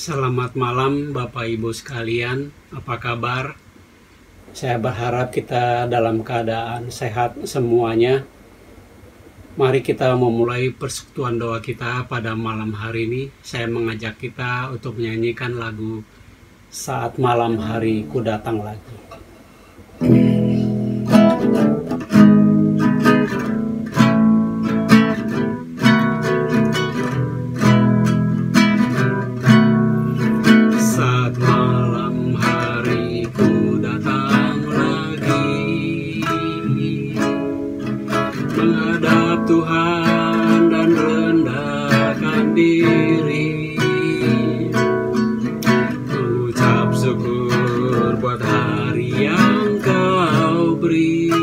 Selamat malam Bapak Ibu sekalian, apa kabar? Saya berharap kita dalam keadaan sehat semuanya. Mari kita memulai persekutuan doa kita pada malam hari ini. Saya mengajak kita untuk menyanyikan lagu Saat Malam Hari Ku Datang Lagi. Tuhan dan rendahkan diri, ucap syukur buat hari yang Kau beri,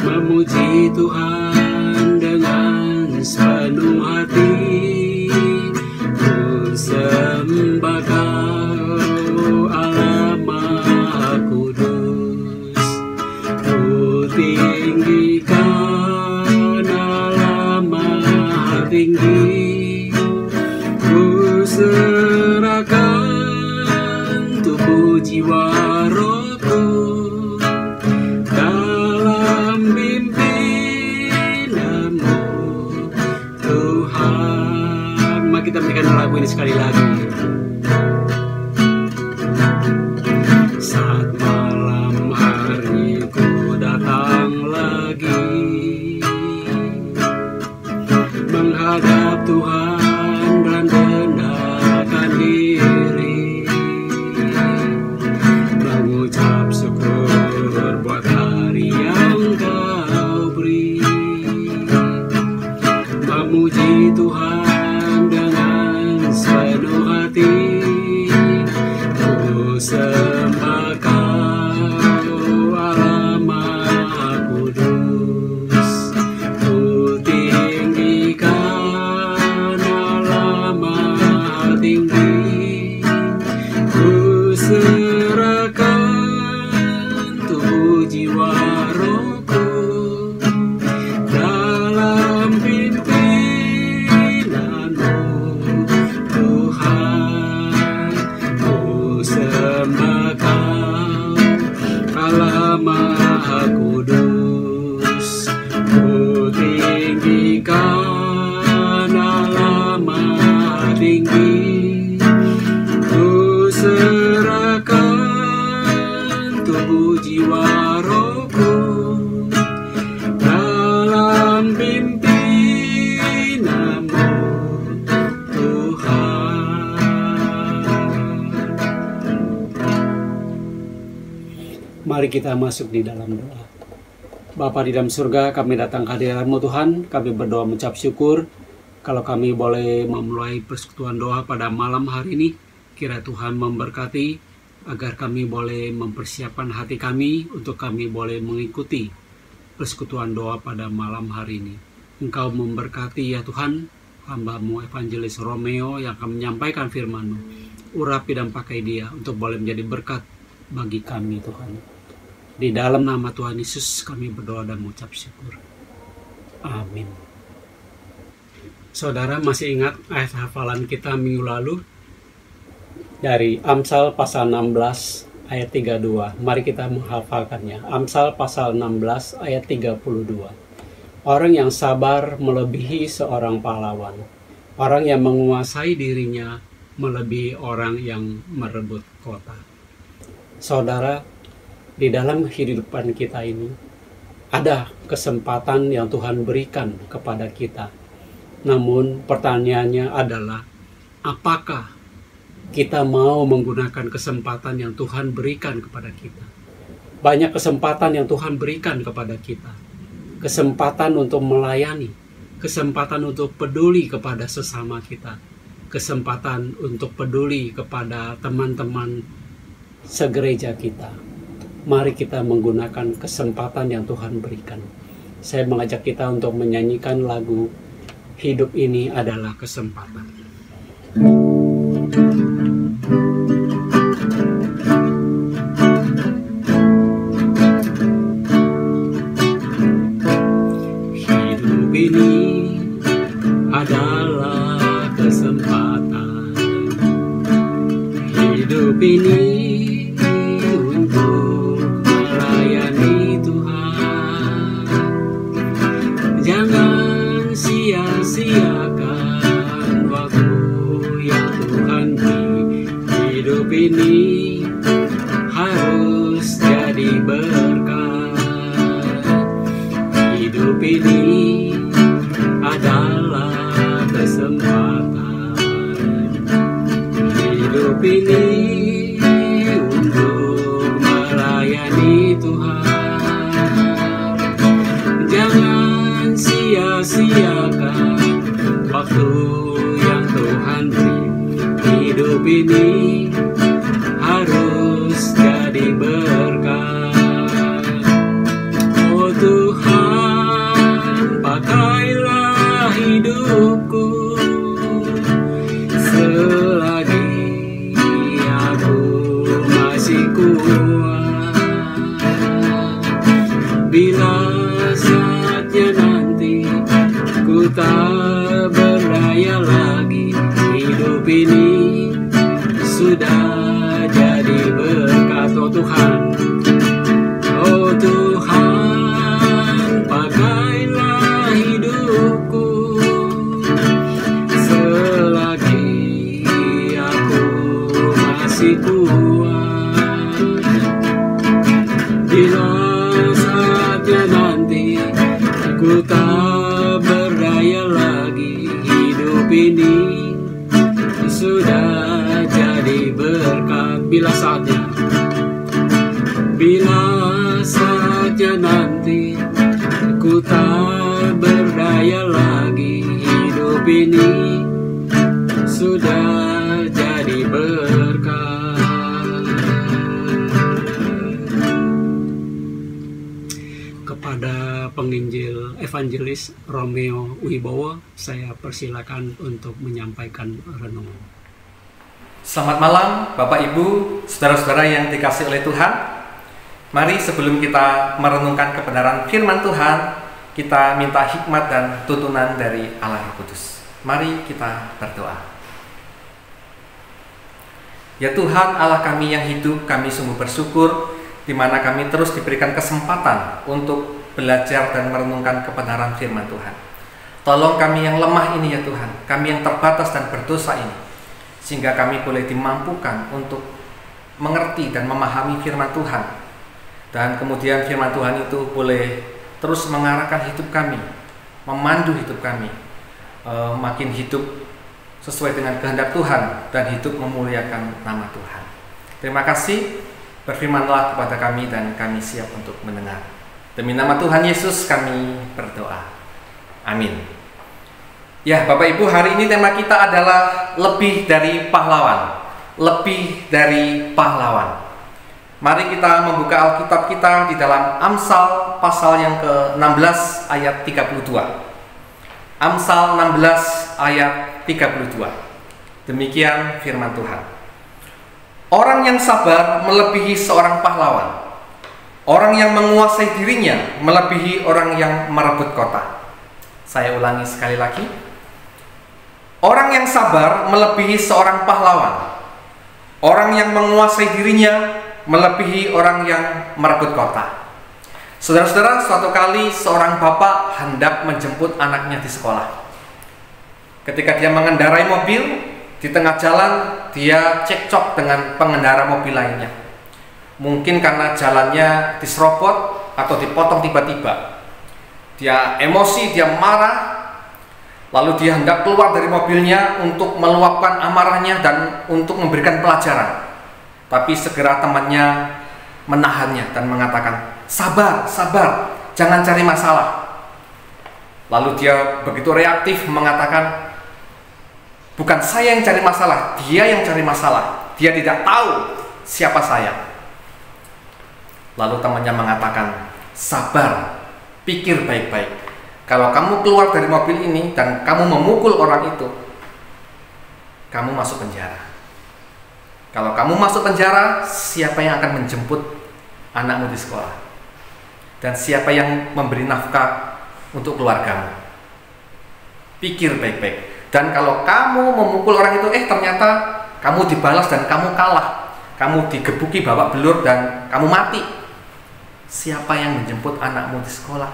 memuji Tuhan dengan sepenuh hati, ku sembah Kau Allah Maha Kudus, ku tinggikan tinggi, ku serahkan tubuh jiwa rohku dalam pimpinanmu Tuhan. Mari kita menyanyikan lagu ini sekali lagi. Saat malam hari ku datang lagi, menghadap Tuhan dan rendahkan diri, mengucap syukur buat hari yang Kau beri, memuji Tuhan dengan sepenuh hati, ku sembah Kau Allah Maha Kudus, ku tinggikan Allah Maha tinggi, ku serahkan tubuh jiwa rohku dalam pimpinanmu Tuhan, ku sembah Kau Allah Maha Kudus, ku tinggikan Allah Maha tinggi, ku serahkan tubuh jiwa rohku dalam pimpinanmu Tuhan. Mari kita masuk di dalam doa. Bapa di dalam surga, kami datang ke hadirat-Mu Tuhan, kami berdoa mengucap syukur kalau kami boleh memulai persekutuan doa pada malam hari ini. Kiranya Tuhan memberkati agar kami boleh mempersiapkan hati kami untuk kami boleh mengikuti persekutuan doa pada malam hari ini. Engkau memberkati ya Tuhan, hamba-Mu Evangelis Romeo yang akan menyampaikan firman-Mu. Urapi dan pakai dia untuk boleh menjadi berkat bagi kami Tuhan. Di dalam nama Tuhan Yesus kami berdoa dan mengucap syukur. Amin. Saudara masih ingat ayat hafalan kita minggu lalu? Dari Amsal pasal 16 ayat 32. Mari kita menghafalkannya. Amsal pasal 16 ayat 32. Orang yang sabar melebihi seorang pahlawan. Orang yang menguasai dirinya melebihi orang yang merebut kota. Saudara, di dalam kehidupan kita ini ada kesempatan yang Tuhan berikan kepada kita. Namun pertanyaannya adalah, apakah kita mau menggunakan kesempatan yang Tuhan berikan kepada kita? Banyak kesempatan yang Tuhan berikan kepada kita. Kesempatan untuk melayani, kesempatan untuk peduli kepada sesama kita, kesempatan untuk peduli kepada teman-teman segereja kita. Mari kita menggunakan kesempatan yang Tuhan berikan. Saya mengajak kita untuk menyanyikan lagu Hidup Ini Adalah Kesempatan. Hidup ini adalah kesempatan Hidup ini untuk melayani Tuhan. Jangan sia-siakan waktu yang Tuhan beri. Hidup ini harus jadi berkat. Hidup ini adalah kesempatan. Hidup ini untuk melayani Tuhan. Jangan sia-siakan waktu yang Tuhan beri. Hidup ini harus jadi berkat. Oh Tuhan, pakailah hidupku selagi aku masih kuat. Bila saatnya nanti ku tak berdaya lagi, hidup ini sudah jadi berkat. Oh Tuhan, oh Tuhan, pakailah hidupku selagi aku masih kuat. Bila saatnya nanti ku tak berdaya lagi, hidup ini sudah jadi berkat. Bila saatnya nanti ku tak berdaya lagi, hidup ini sudah jadi berkat. Kepada penginjil evangelis Romeo Wibowo, saya persilakan untuk menyampaikan renungan. Selamat malam Bapak Ibu, saudara-saudara yang dikasihi oleh Tuhan. Mari sebelum kita merenungkan kebenaran firman Tuhan, kita minta hikmat dan tuntunan dari Allah Roh Kudus. Mari kita berdoa. Ya Tuhan Allah kami yang hidup, kami sungguh bersyukur di mana kami terus diberikan kesempatan untuk belajar dan merenungkan kebenaran firman Tuhan. Tolong kami yang lemah ini ya Tuhan, kami yang terbatas dan berdosa ini, sehingga kami boleh dimampukan untuk mengerti dan memahami firman Tuhan. Dan kemudian firman Tuhan itu boleh terus mengarahkan hidup kami, memandu hidup kami, makin hidup sesuai dengan kehendak Tuhan dan hidup memuliakan nama Tuhan. Terima kasih, berfirmanlah kepada kami dan kami siap untuk mendengar. Demi nama Tuhan Yesus kami berdoa. Amin. Ya Bapak Ibu, hari ini tema kita adalah lebih dari pahlawan. Lebih dari pahlawan. Mari kita membuka Alkitab kita di dalam Amsal pasal yang ke-16 ayat 32. Amsal 16 ayat 32. Demikian firman Tuhan. Orang yang sabar melebihi seorang pahlawan. Orang yang menguasai dirinya melebihi orang yang merebut kota. Saya ulangi sekali lagi. Orang yang sabar melebihi seorang pahlawan. Orang yang menguasai dirinya melebihi orang yang merebut kota. Saudara-saudara, suatu kali seorang bapak hendak menjemput anaknya di sekolah. Ketika dia mengendarai mobil, di tengah jalan dia cekcok dengan pengendara mobil lainnya. Mungkin karena jalannya diserobot atau dipotong tiba-tiba. Dia emosi, dia marah. Lalu dia hendak keluar dari mobilnya untuk meluapkan amarahnya dan untuk memberikan pelajaran. Tapi segera temannya menahannya dan mengatakan, sabar, sabar, jangan cari masalah. Lalu dia begitu reaktif mengatakan, bukan saya yang cari masalah, dia yang cari masalah. Dia tidak tahu siapa saya. Lalu temannya mengatakan, sabar, pikir baik-baik. Kalau kamu keluar dari mobil ini dan kamu memukul orang itu, kamu masuk penjara. Kalau kamu masuk penjara, siapa yang akan menjemput anakmu di sekolah? Dan siapa yang memberi nafkah untuk keluargamu? Pikir baik-baik. Dan kalau kamu memukul orang itu, ternyata kamu dibalas dan kamu kalah. kamu digebuki babak belur dan kamu mati. Siapa yang menjemput anakmu di sekolah?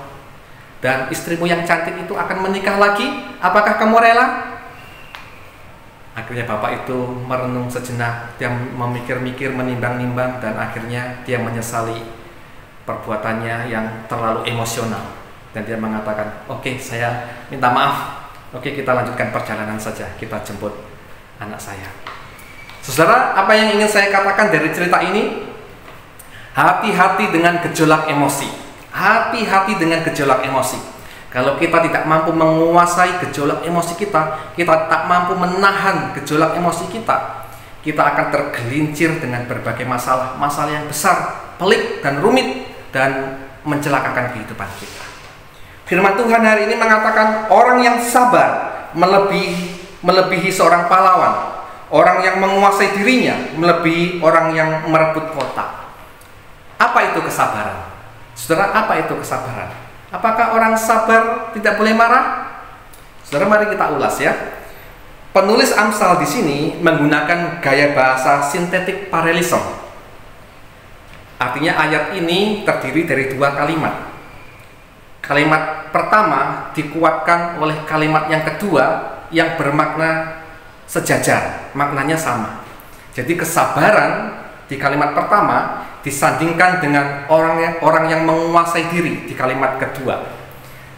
Dan istrimu yang cantik itu akan menikah lagi, apakah kamu rela? Akhirnya bapak itu merenung sejenak, dia memikir-mikir, menimbang-nimbang, dan akhirnya dia menyesali perbuatannya yang terlalu emosional. Dan dia mengatakan, oke, saya minta maaf, oke, kita lanjutkan perjalanan saja, kita jemput anak saya. Saudara, apa yang ingin saya katakan dari cerita ini? Hati-hati dengan gejolak emosi. Hati-hati dengan gejolak emosi. Kalau kita tidak mampu menguasai gejolak emosi kita tak mampu menahan gejolak emosi kita akan tergelincir dengan berbagai masalah yang besar, pelik dan rumit, dan mencelakakan kehidupan kita. Firman Tuhan hari ini mengatakan orang yang sabar melebihi seorang pahlawan, orang yang menguasai dirinya melebihi orang yang merebut kota. Apa itu kesabaran? Saudara, apa itu kesabaran? Apakah orang sabar tidak boleh marah? Saudara, mari kita ulas ya. Penulis Amsal di sini menggunakan gaya bahasa sintetik parallelism. Artinya ayat ini terdiri dari dua kalimat. Kalimat pertama dikuatkan oleh kalimat yang kedua yang bermakna sejajar, maknanya sama. Jadi kesabaran di kalimat pertama disandingkan dengan orang yang menguasai diri di kalimat kedua.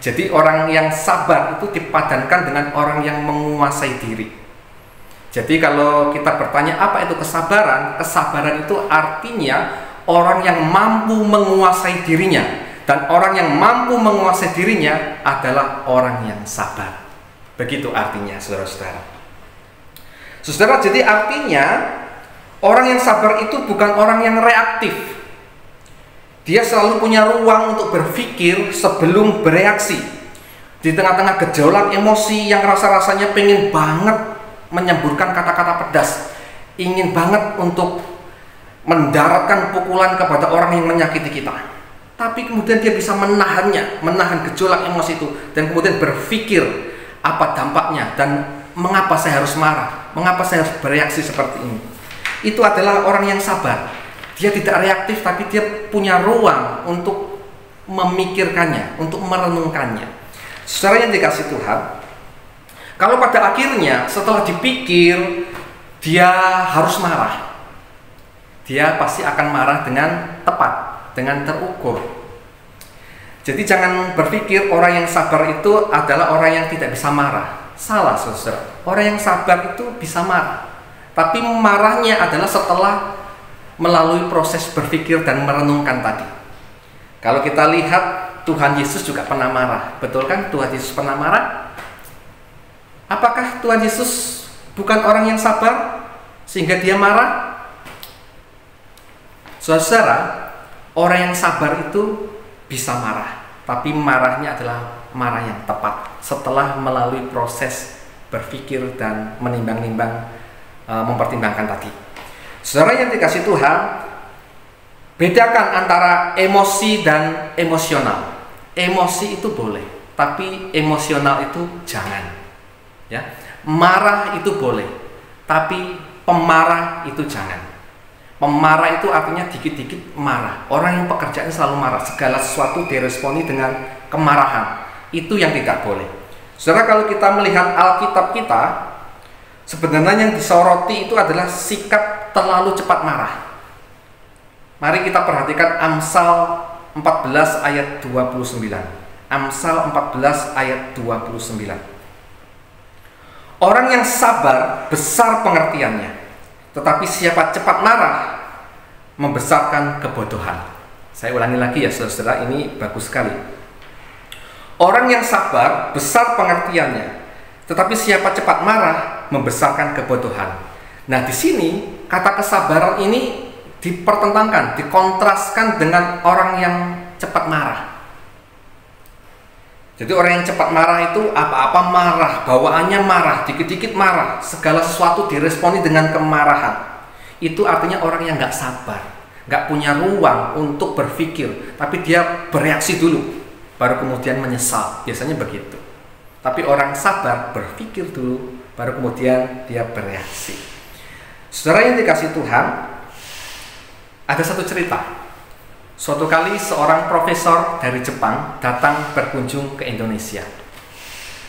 Jadi orang yang sabar itu dipadankan dengan orang yang menguasai diri. Jadi kalau kita bertanya apa itu kesabaran? Kesabaran itu artinya orang yang mampu menguasai dirinya. Dan orang yang mampu menguasai dirinya adalah orang yang sabar. Begitu artinya, saudara-saudara. Saudara, jadi artinya orang yang sabar itu bukan orang yang reaktif. Dia selalu punya ruang untuk berpikir sebelum bereaksi. Di tengah-tengah gejolak emosi yang rasa-rasanya pengen banget menyemburkan kata-kata pedas, ingin banget untuk mendaratkan pukulan kepada orang yang menyakiti kita. Tapi kemudian dia bisa menahannya, menahan gejolak emosi itu, dan kemudian berpikir apa dampaknya dan mengapa saya harus marah, mengapa saya harus bereaksi seperti ini. Itu adalah orang yang sabar. Dia tidak reaktif, tapi dia punya ruang untuk memikirkannya, untuk merenungkannya. Saudara yang dikasih Tuhan, kalau pada akhirnya setelah dipikir dia harus marah, dia pasti akan marah dengan tepat, dengan terukur. Jadi jangan berpikir orang yang sabar itu adalah orang yang tidak bisa marah. Salah, saudara. Orang yang sabar itu bisa marah, tapi marahnya adalah setelah melalui proses berpikir dan merenungkan tadi. Kalau kita lihat Tuhan Yesus juga pernah marah. Betul kan Tuhan Yesus pernah marah? Apakah Tuhan Yesus bukan orang yang sabar sehingga dia marah? Saudara, orang yang sabar itu bisa marah, tapi marahnya adalah marah yang tepat setelah melalui proses berpikir dan menimbang-nimbang, mempertimbangkan tadi. Saudara yang dikasih Tuhan, bedakan antara emosi dan emosional. Emosi itu boleh, tapi emosional itu jangan. Ya, marah itu boleh, tapi pemarah itu jangan. Pemarah itu artinya dikit-dikit marah. Orang yang pekerjaannya selalu marah, segala sesuatu diresponi dengan kemarahan. Itu yang tidak boleh. Saudara, kalau kita melihat Alkitab kita, sebenarnya yang disoroti itu adalah sikap terlalu cepat marah. Mari kita perhatikan Amsal 14 ayat 29. Amsal 14 ayat 29. Orang yang sabar besar pengertiannya, tetapi siapa cepat marah membesarkan kebodohan. Saya ulangi lagi ya saudara, ini bagus sekali. Orang yang sabar besar pengertiannya, tetapi siapa cepat marah membesarkan kebodohan. Nah, di sini kata kesabaran ini dipertentangkan, dikontraskan dengan orang yang cepat marah. Jadi orang yang cepat marah itu apa-apa marah, bawaannya marah, dikit-dikit marah, segala sesuatu diresponi dengan kemarahan. Itu artinya orang yang nggak sabar, nggak punya ruang untuk berpikir, tapi dia bereaksi dulu, baru kemudian menyesal. Biasanya begitu. Tapi orang sabar berpikir dulu, baru kemudian dia bereaksi. Saudara yang dikasih Tuhan, Ada satu cerita. Suatu kali seorang profesor dari Jepang datang berkunjung ke Indonesia.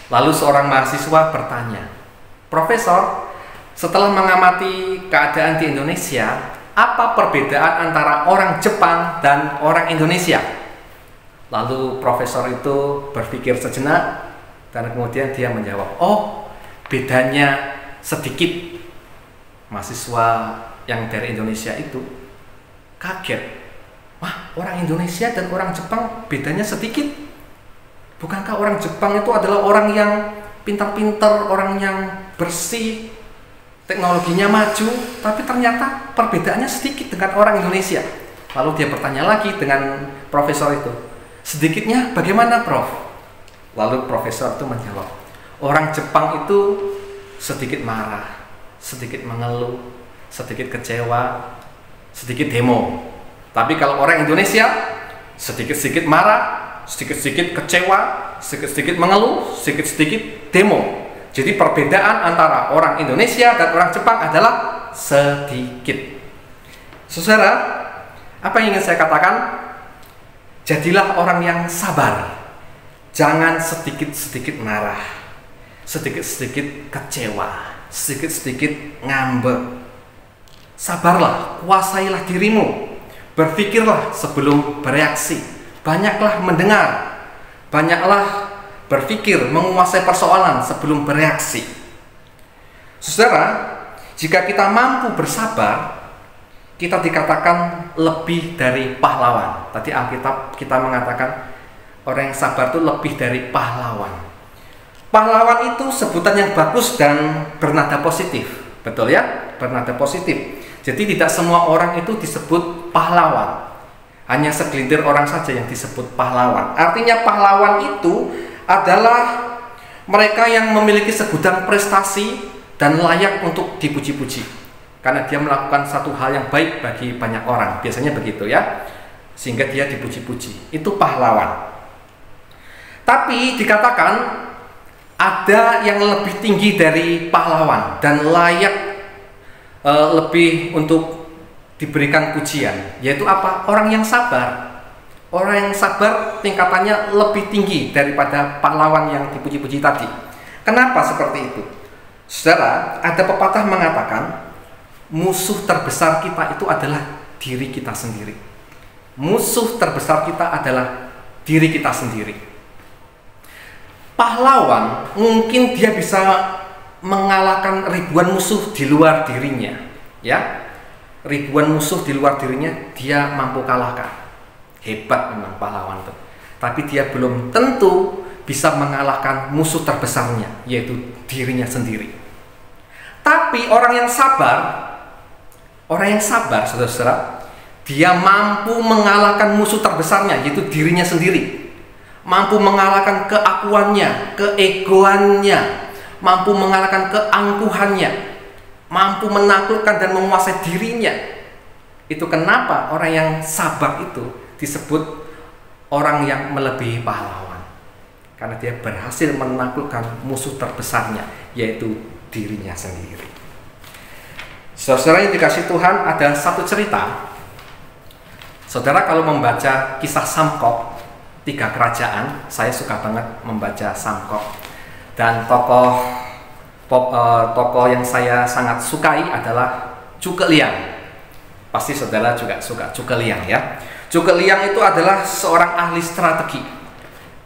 Lalu seorang mahasiswa bertanya, "Profesor, setelah mengamati keadaan di Indonesia, apa perbedaan antara orang Jepang dan orang Indonesia?" Lalu profesor itu berpikir sejenak dan kemudian dia menjawab, "Oh, bedanya sedikit." Mahasiswa yang dari Indonesia itu kaget. "Wah, orang Indonesia dan orang Jepang bedanya sedikit? Bukankah orang Jepang itu adalah orang yang pintar-pintar, orang yang bersih, teknologinya maju, tapi ternyata perbedaannya sedikit dengan orang Indonesia?" Lalu dia bertanya lagi dengan profesor itu, "Sedikitnya bagaimana, Prof?" Lalu profesor itu menjawab, "Orang Jepang itu sedikit marah, sedikit mengeluh, sedikit kecewa, sedikit demo. Tapi kalau orang Indonesia, sedikit-sedikit marah, sedikit-sedikit kecewa, sedikit-sedikit mengeluh, sedikit-sedikit demo." Jadi perbedaan antara orang Indonesia dan orang Jepang adalah sedikit. Saudara, apa yang ingin saya katakan? Jadilah orang yang sabar. Jangan sedikit-sedikit marah, sedikit-sedikit kecewa, sedikit-sedikit ngambek. Sabarlah, kuasailah dirimu. Berpikirlah sebelum bereaksi. Banyaklah mendengar. Banyaklah berpikir, menguasai persoalan sebelum bereaksi. Saudara, jika kita mampu bersabar, kita dikatakan lebih dari pahlawan. Tadi Alkitab kita mengatakan orang yang sabar itu lebih dari pahlawan. Pahlawan itu sebutan yang bagus dan bernada positif. Betul ya? Bernada positif. Jadi tidak semua orang itu disebut pahlawan. Hanya segelintir orang saja yang disebut pahlawan. Artinya pahlawan itu adalah mereka yang memiliki segudang prestasi dan layak untuk dipuji-puji. Karena dia melakukan satu hal yang baik bagi banyak orang. Biasanya begitu ya. Sehingga dia dipuji-puji. Itu pahlawan. Tapi dikatakan ada yang lebih tinggi dari pahlawan dan layak lebih untuk diberikan pujian, yaitu apa? Orang yang sabar. Orang yang sabar tingkatannya lebih tinggi daripada pahlawan yang dipuji-puji tadi. Kenapa seperti itu? Saudara, ada pepatah mengatakan musuh terbesar kita itu adalah diri kita sendiri. Musuh terbesar kita adalah diri kita sendiri. Pahlawan mungkin dia bisa mengalahkan ribuan musuh di luar dirinya, ya. Ribuan musuh di luar dirinya dia mampu kalahkan. Hebat memang pahlawan itu. Tapi dia belum tentu bisa mengalahkan musuh terbesarnya, yaitu dirinya sendiri. Tapi orang yang sabar, saudara-saudara, dia mampu mengalahkan musuh terbesarnya, yaitu dirinya sendiri. Mampu mengalahkan keakuannya, keegoannya, mampu mengalahkan keangkuhannya, mampu menaklukkan dan menguasai dirinya. Itu kenapa orang yang sabar itu disebut orang yang melebihi pahlawan. Karena dia berhasil menaklukkan musuh terbesarnya, yaitu dirinya sendiri. Saudara yang dikasihi Tuhan, ada satu cerita. Saudara kalau membaca kisah Samkok, 3 kerajaan, saya suka banget membaca Samkok. Dan tokoh yang saya sangat sukai adalah Cuke Liang. Pasti saudara juga suka Cuke Liang ya. Cuke Liang itu adalah seorang ahli strategi.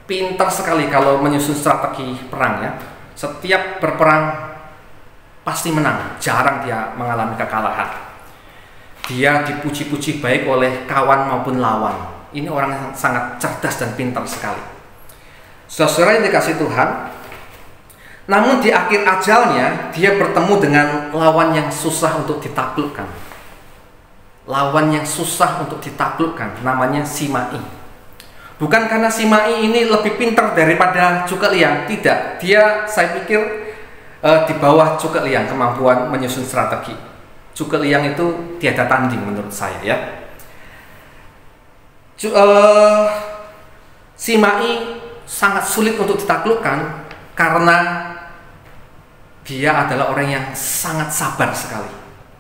Pintar sekali kalau menyusun strategi perang ya. Setiap berperang pasti menang, jarang dia mengalami kekalahan. Dia dipuji-puji baik oleh kawan maupun lawan. Ini orang yang sangat cerdas dan pintar sekali. Saudara yang dikasihi Tuhan, namun di akhir ajalnya dia bertemu dengan lawan yang susah untuk ditaklukkan. Lawan yang susah untuk ditaklukkan, namanya Simai. Bukan karena Simai ini lebih pintar daripada Cuke Liang, tidak. Dia, saya pikir, di bawah Cuke Liang kemampuan menyusun strategi. Cuke Liang itu tiada tanding menurut saya ya. Simai sangat sulit untuk ditaklukkan karena dia adalah orang yang sangat sabar sekali.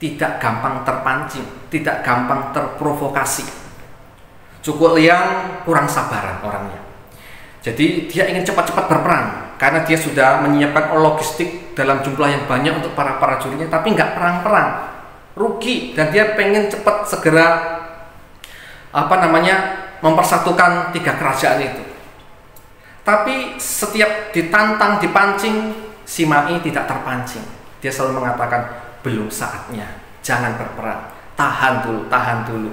tidak gampang terpancing, tidak gampang terprovokasi. Cukup Liang kurang sabaran orangnya. Jadi dia ingin cepat-cepat berperang karena dia sudah menyiapkan logistik dalam jumlah yang banyak untuk para prajuritnya, tapi nggak perang-perang, rugi, dan dia pengen cepat segera mempersatukan 3 kerajaan itu. Tapi setiap ditantang, dipancing, Simai tidak terpancing. Dia selalu mengatakan, belum saatnya, jangan berperang, tahan dulu.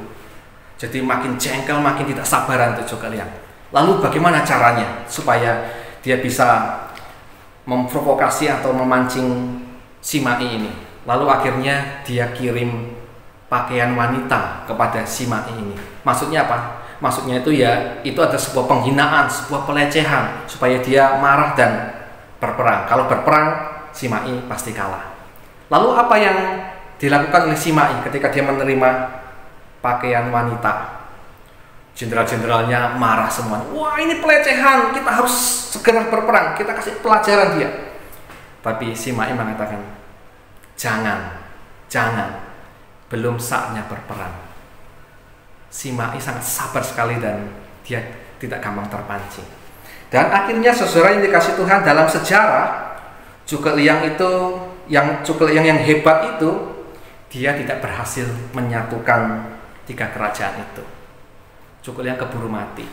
Jadi makin jengkel, makin tidak sabaran tuh Cukup Liang. Lalu bagaimana caranya supaya dia bisa memprovokasi atau memancing Simai ini? Lalu akhirnya dia kirim pakaian wanita kepada Simai ini. Maksudnya apa? Maksudnya itu ada sebuah penghinaan, sebuah pelecehan, supaya dia marah dan berperang. Kalau berperang, Simai pasti kalah. Lalu apa yang dilakukan oleh Simai ketika dia menerima pakaian wanita? Jenderal-jenderalnya marah semua. Wah, ini pelecehan, kita harus segera berperang, kita kasih pelajaran dia. Tapi Simai mengatakan, jangan, belum saatnya berperang. Simai sangat sabar sekali dan dia tidak gampang terpancing. Dan akhirnya saudara yang dikasih Tuhan, dalam sejarah Cukup Liang yang hebat itu, dia tidak berhasil menyatukan 3 kerajaan itu. Cukup Liang keburu mati,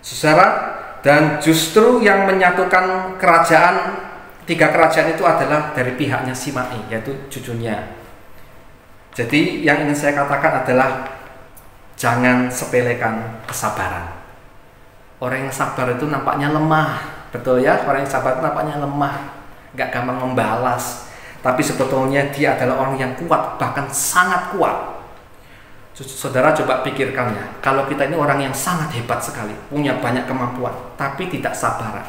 saudara. Dan justru yang menyatukan 3 kerajaan itu adalah dari pihaknya Simai, yaitu cucunya. Jadi yang ingin saya katakan adalah jangan sepelekan kesabaran. Orang yang sabar itu nampaknya lemah, betul ya? Orang yang sabar itu nampaknya lemah, gak gampang membalas. Tapi sebetulnya dia adalah orang yang kuat, bahkan sangat kuat. Saudara coba pikirkan ya, kalau kita ini orang yang sangat hebat sekali, punya banyak kemampuan, tapi tidak sabaran,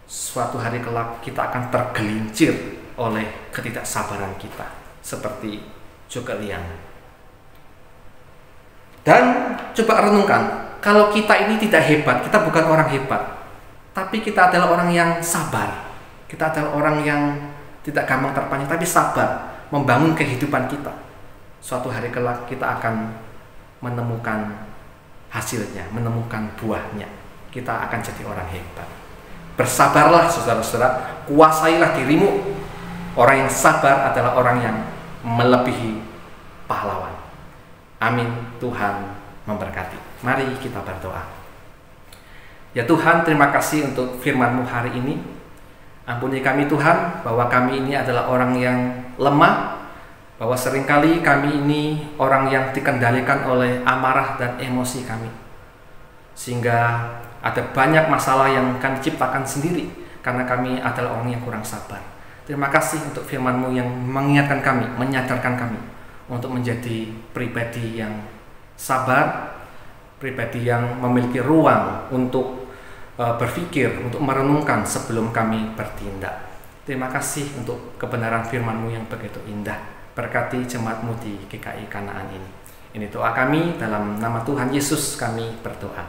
suatu hari kelak kita akan tergelincir oleh ketidaksabaran kita, seperti Cukup Liang. Dan coba renungkan, kalau kita ini tidak hebat, kita bukan orang hebat, tapi kita adalah orang yang sabar, kita adalah orang yang tidak gampang terpancing, tapi sabar membangun kehidupan kita. Suatu hari kelak kita akan menemukan hasilnya, menemukan buahnya. Kita akan jadi orang hebat. Bersabarlah saudara-saudara, kuasailah dirimu. Orang yang sabar adalah orang yang melebihi pahlawan. Amin. Tuhan memberkati. Mari kita berdoa. Ya Tuhan, terima kasih untuk firman-Mu hari ini. Ampuni kami Tuhan, bahwa kami ini adalah orang yang lemah, bahwa seringkali kami ini orang yang dikendalikan oleh amarah dan emosi kami, sehingga ada banyak masalah yang kami ciptakan sendiri karena kami adalah orang yang kurang sabar. Terima kasih untuk firman-Mu yang mengingatkan kami, menyadarkan kami untuk menjadi pribadi yang sabar, pribadi yang memiliki ruang untuk berpikir, untuk merenungkan sebelum kami bertindak. Terima kasih untuk kebenaran firman-Mu yang begitu indah. Berkati jemaat-Mu di GKI Kanaan ini. Ini doa kami, dalam nama Tuhan Yesus kami berdoa.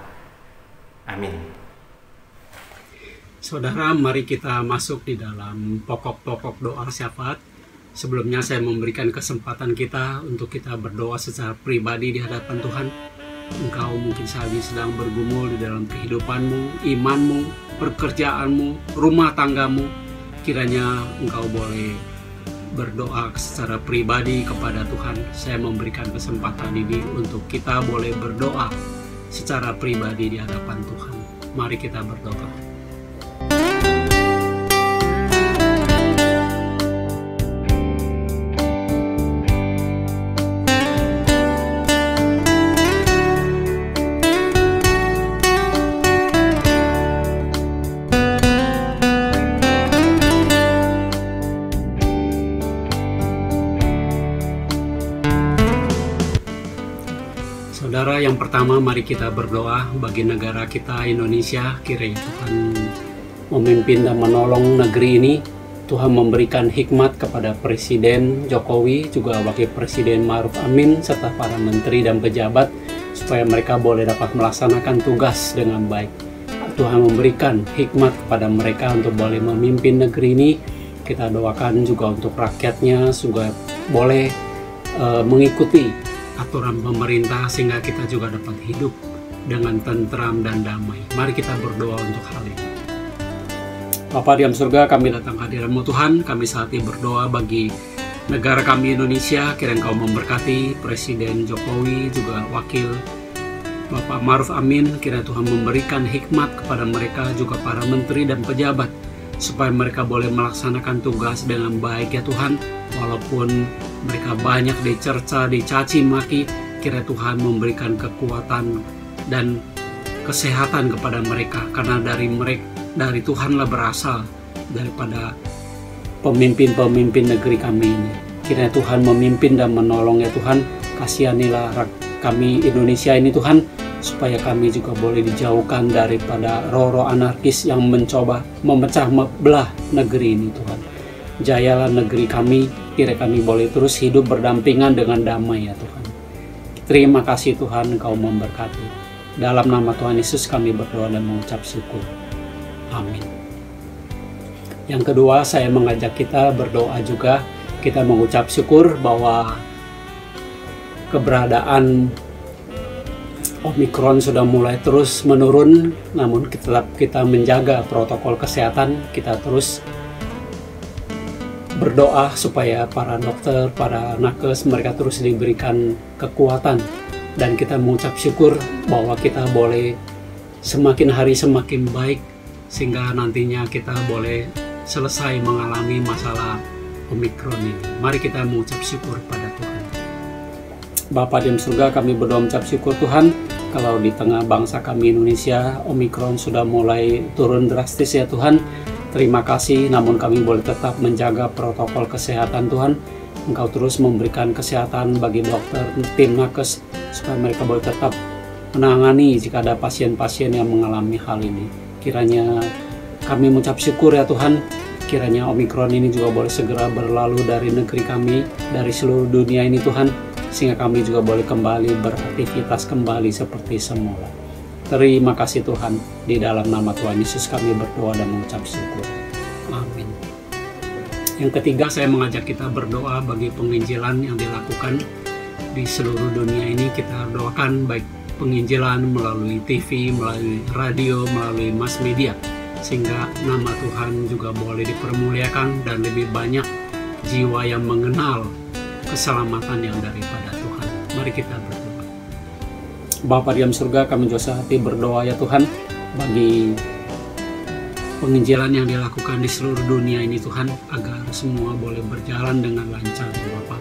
Amin. Saudara, mari kita masuk di dalam pokok-pokok doa syafaat. Sebelumnya saya memberikan kesempatan kita untuk kita berdoa secara pribadi di hadapan Tuhan. Engkau mungkin saat ini sedang bergumul di dalam kehidupanmu, imanmu, pekerjaanmu, rumah tanggamu. Kiranya engkau boleh berdoa secara pribadi kepada Tuhan. Saya memberikan kesempatan ini untuk kita boleh berdoa secara pribadi di hadapan Tuhan. Mari kita berdoa. Saudara, yang pertama mari kita berdoa bagi negara kita Indonesia. Kiranya Tuhan memimpin dan menolong negeri ini. Tuhan memberikan hikmat kepada Presiden Jokowi, juga Wakil Presiden Ma'ruf Amin, serta para menteri dan pejabat, supaya mereka boleh dapat melaksanakan tugas dengan baik. Tuhan memberikan hikmat kepada mereka untuk boleh memimpin negeri ini. Kita doakan juga untuk rakyatnya, juga boleh mengikuti aturan pemerintah sehingga kita juga dapat hidup dengan tentram dan damai. Mari kita berdoa untuk hal ini. Bapa di dalam surga, kami datang ke hadirat-Mu Tuhan. Kami saat ini berdoa bagi negara kami Indonesia. Kiranya Engkau memberkati Presiden Jokowi, juga Wakil Bapak Ma'ruf Amin. Kiranya Tuhan memberikan hikmat kepada mereka, juga para menteri dan pejabat, supaya mereka boleh melaksanakan tugas dengan baik ya Tuhan. Walaupun mereka banyak dicerca, dicaci maki, kiranya Tuhan memberikan kekuatan dan kesehatan kepada mereka, karena dari Tuhanlah berasal daripada pemimpin-pemimpin negeri kami ini. Kiranya Tuhan memimpin dan menolong ya Tuhan. Kasihanilah kami Indonesia ini Tuhan, supaya kami juga boleh dijauhkan daripada roh-roh anarkis yang mencoba memecah belah negeri ini Tuhan. Jayalah negeri kami, kiranya kami boleh terus hidup berdampingan dengan damai ya Tuhan. Terima kasih Tuhan, Engkau memberkati. Dalam nama Tuhan Yesus kami berdoa dan mengucap syukur. Amin. Yang kedua, saya mengajak kita berdoa juga. Kita mengucap syukur bahwa keberadaan Omikron sudah mulai terus menurun, namun tetap kita menjaga protokol kesehatan. Kita terus berdoa supaya para dokter, para nakes, mereka terus diberikan kekuatan. Dan kita mengucap syukur bahwa kita boleh semakin hari semakin baik, sehingga nantinya kita boleh selesai mengalami masalah Omikron ini. Mari kita mengucap syukur pada Tuhan. Bapa di surga, kami berdoa mengucap syukur Tuhan, kalau di tengah bangsa kami Indonesia, Omikron sudah mulai turun drastis ya Tuhan. Terima kasih, namun kami boleh tetap menjaga protokol kesehatan Tuhan. Engkau terus memberikan kesehatan bagi dokter, tim nakes, supaya mereka boleh tetap menangani jika ada pasien-pasien yang mengalami hal ini. Kiranya kami mengucap syukur ya Tuhan, kiranya Omikron ini juga boleh segera berlalu dari negeri kami, dari seluruh dunia ini Tuhan, sehingga kami juga boleh kembali beraktivitas kembali seperti semula. Terima kasih Tuhan, di dalam nama Tuhan Yesus kami berdoa dan mengucap syukur. Amin. Yang ketiga, saya mengajak kita berdoa bagi penginjilan yang dilakukan di seluruh dunia ini. Kita doakan baik penginjilan melalui TV, melalui radio, melalui mass media, sehingga nama Tuhan juga boleh dipermuliakan dan lebih banyak jiwa yang mengenal keselamatan yang daripada Tuhan. Mari kita berdoa. Bapa di dalam surga, kami juga hati berdoa ya Tuhan, bagi penginjilan yang dilakukan di seluruh dunia ini Tuhan, agar semua boleh berjalan dengan lancar ya Bapak.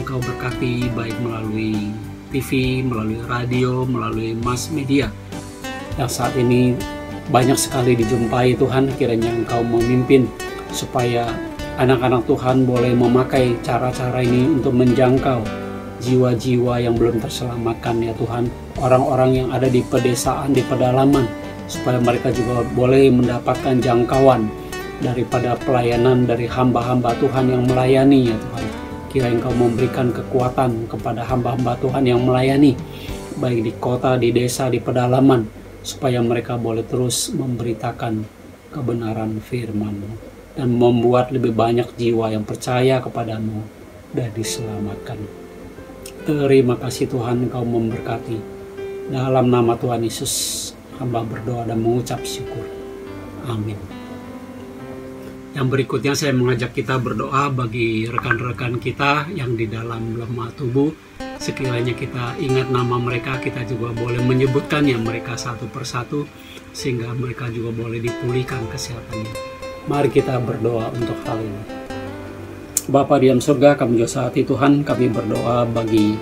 Engkau berkati baik melalui TV, melalui radio, melalui mass media yang saat ini banyak sekali dijumpai Tuhan. Kiranya Engkau memimpin supaya anak-anak Tuhan boleh memakai cara-cara ini untuk menjangkau jiwa-jiwa yang belum terselamatkan ya Tuhan, orang-orang yang ada di pedesaan, di pedalaman, supaya mereka juga boleh mendapatkan jangkauan daripada pelayanan dari hamba-hamba Tuhan yang melayani ya Tuhan. Kiranya Engkau memberikan kekuatan kepada hamba-hamba Tuhan yang melayani, baik di kota, di desa, di pedalaman, supaya mereka boleh terus memberitakan kebenaran firman-Mu dan membuat lebih banyak jiwa yang percaya kepada-Mu dan diselamatkan. Terima kasih Tuhan, Engkau memberkati. Dalam nama Tuhan Yesus hamba berdoa dan mengucap syukur. Amin. Yang berikutnya saya mengajak kita berdoa bagi rekan-rekan kita yang di dalam lemah tubuh. Sekiranya kita ingat nama mereka, kita juga boleh menyebutkan yang mereka satu persatu, sehingga mereka juga boleh dipulihkan kesehatannya. Mari kita berdoa untuk hal ini. Bapa di dalam surga, kami juga saat ini Tuhan, kami berdoa bagi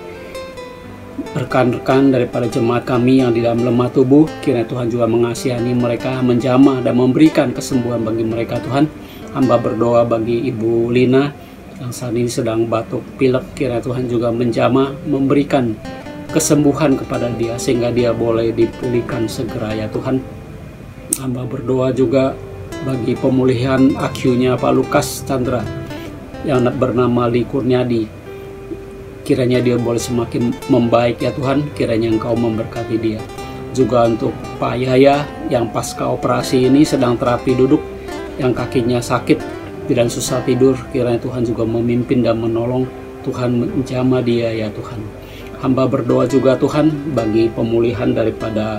rekan-rekan daripada jemaat kami yang di dalam lemah tubuh. Kiranya Tuhan juga mengasihani mereka, menjamah dan memberikan kesembuhan bagi mereka Tuhan. Hamba berdoa bagi Ibu Lina yang saat ini sedang batuk pilek. Kiranya Tuhan juga menjamah, memberikan kesembuhan kepada dia sehingga dia boleh dipulihkan segera ya Tuhan. Hamba berdoa juga bagi pemulihan IQ-nya Pak Lukas Chandra yang bernama Li Kurniadi. Kiranya dia boleh semakin membaik ya Tuhan. Kiranya Engkau memberkati dia. Juga untuk Pak Yaya yang pasca operasi ini sedang terapi duduk, yang kakinya sakit dan susah tidur. Kiranya Tuhan juga memimpin dan menolong Tuhan menjamah dia ya Tuhan. Hamba berdoa juga Tuhan bagi pemulihan daripada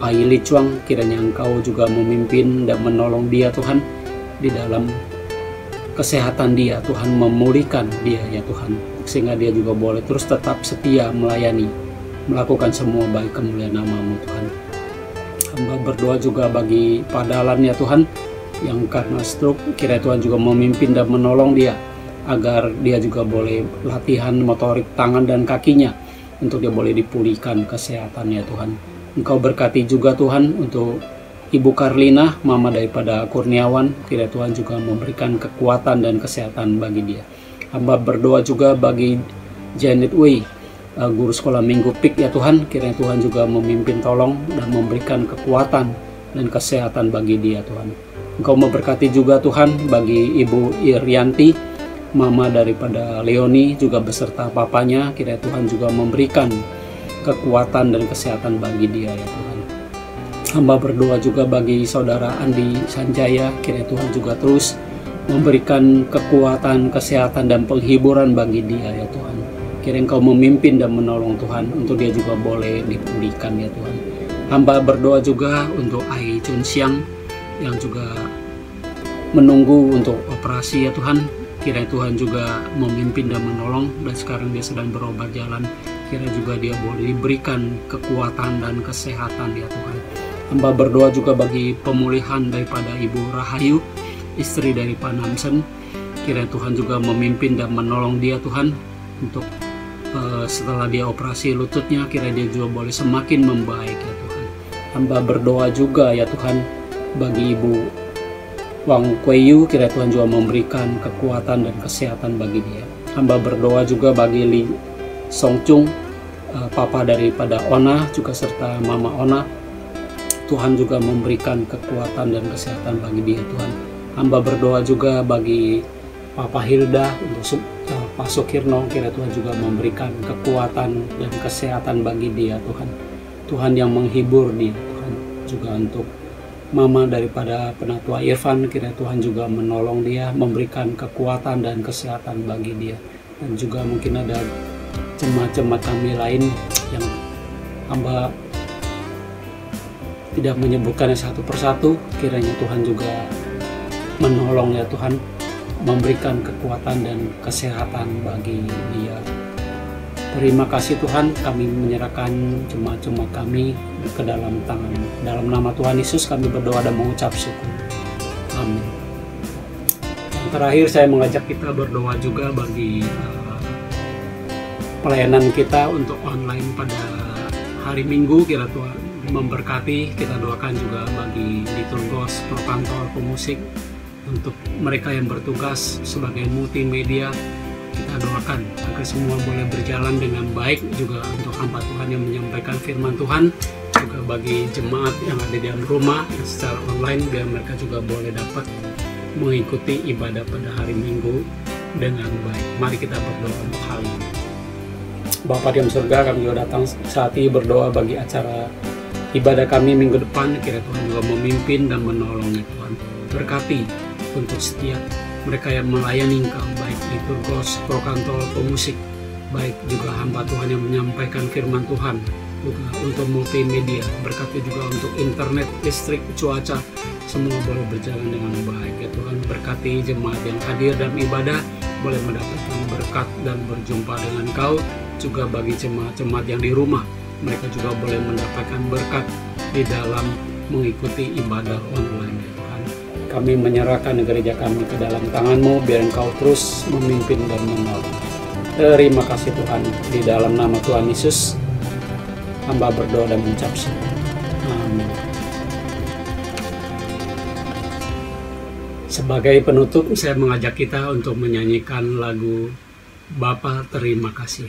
Ai Li Chuang, kiranya Engkau juga memimpin dan menolong dia Tuhan di dalam kesehatan dia, Tuhan memulihkan dia ya Tuhan, sehingga dia juga boleh terus tetap setia melayani, melakukan semua baik kemuliaan nama-Mu Tuhan. Hamba berdoa juga bagi Pak Dahlan ya Tuhan, yang karena stroke, kiranya Tuhan juga memimpin dan menolong dia, agar dia juga boleh latihan motorik tangan dan kakinya, untuk dia boleh dipulihkan kesehatan ya Tuhan. Engkau berkati juga Tuhan untuk Ibu Karlina, mama daripada Kurniawan, kiranya Tuhan juga memberikan kekuatan dan kesehatan bagi dia. Hamba berdoa juga bagi Janet Wei, guru sekolah minggu PIK ya Tuhan, kiranya Tuhan juga memimpin tolong dan memberikan kekuatan dan kesehatan bagi dia Tuhan. Engkau memberkati juga Tuhan bagi Ibu Irianti, mama daripada Leoni, juga beserta papanya, kiranya Tuhan juga memberikan kekuatan dan kesehatan bagi dia ya Tuhan. Hamba berdoa juga bagi saudara Andi Sanjaya, kiranya Tuhan juga terus memberikan kekuatan, kesehatan, dan penghiburan bagi dia ya Tuhan. Kiranya Engkau memimpin dan menolong Tuhan, untuk dia juga boleh dipulihkan ya Tuhan. Hamba berdoa juga untuk Ai Chun Siang, yang juga menunggu untuk operasi ya Tuhan. Kiranya Tuhan juga memimpin dan menolong, dan sekarang dia sedang berobat jalan. Kiranya juga dia boleh diberikan kekuatan dan kesehatan ya Tuhan. Hamba berdoa juga bagi pemulihan daripada Ibu Rahayu, istri dari Pak Namsen. Kiranya Tuhan juga memimpin dan menolong dia Tuhan, untuk setelah dia operasi lututnya, kiranya dia juga boleh semakin membaik ya Tuhan. Hamba berdoa juga ya Tuhan bagi Ibu Wang Kueyu, kiranya Tuhan juga memberikan kekuatan dan kesehatan bagi dia. Hamba berdoa juga bagi Li Song Chung, papa daripada Ona, juga serta mama Ona. Tuhan juga memberikan kekuatan dan kesehatan bagi dia Tuhan. Hamba berdoa juga bagi Papa Hilda, untuk Pak Sukirno, kiranya Tuhan juga memberikan kekuatan dan kesehatan bagi dia Tuhan. Tuhan yang menghibur dia Tuhan. Juga untuk mama daripada Penatua Irfan, kiranya Tuhan juga menolong dia, memberikan kekuatan dan kesehatan bagi dia. Dan juga mungkin ada jemaat-jemaat kami lain yang hamba tidak menyebutkannya satu persatu, kiranya Tuhan juga menolong ya Tuhan, memberikan kekuatan dan kesehatan bagi dia. Terima kasih Tuhan, kami menyerahkan jemaat-jemaat kami ke dalam tangan-Mu. Dalam nama Tuhan Yesus kami berdoa dan mengucap syukur. Amin. Yang terakhir saya mengajak kita berdoa juga bagi pelayanan kita untuk online pada hari Minggu. Kiranya Tuhan memberkati. Kita doakan juga bagi liturgos, prokantor, pemusik, untuk mereka yang bertugas sebagai multimedia. Kita doakan agar semua boleh berjalan dengan baik, juga untuk hamba Tuhan yang menyampaikan firman Tuhan, juga bagi jemaat yang ada di dalam rumah yang secara online, biar mereka juga boleh dapat mengikuti ibadah pada hari Minggu dengan baik. Mari kita berdoa untuk hal ini. Bapa di dalam surga, kami juga datang saat ini berdoa bagi acara ibadah kami minggu depan. Kiranya Tuhan juga memimpin dan menolong Tuhan. Berkati untuk setiap mereka yang melayani Engkau, baik liturgos, prokantor, pemusik, baik juga hamba Tuhan yang menyampaikan firman Tuhan, juga untuk multimedia. Berkati juga untuk internet, listrik, cuaca, semua boleh berjalan dengan baik ya Tuhan. Berkati jemaat yang hadir dalam ibadah boleh mendapatkan berkat dan berjumpa dengan Engkau. Juga bagi jemaat-jemaat yang di rumah, mereka juga boleh mendapatkan berkat di dalam mengikuti ibadah online ya Tuhan. Kami menyerahkan gereja kami ke dalam tangan-Mu, biar Engkau terus memimpin dan menolong. Terima kasih Tuhan, di dalam nama Tuhan Yesus hamba berdoa dan mengucap syukur. Amin. Sebagai penutup, saya mengajak kita untuk menyanyikan lagu Bapa Terima Kasih.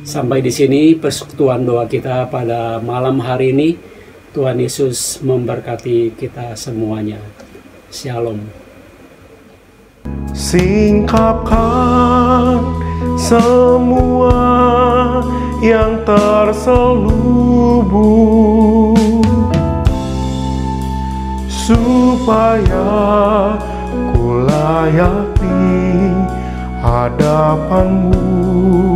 Sampai di sini persekutuan doa kita pada malam hari ini. Tuhan Yesus memberkati kita semuanya. Shalom. Singkapkan semua yang terselubung, supaya ku layak di hadapan-Mu.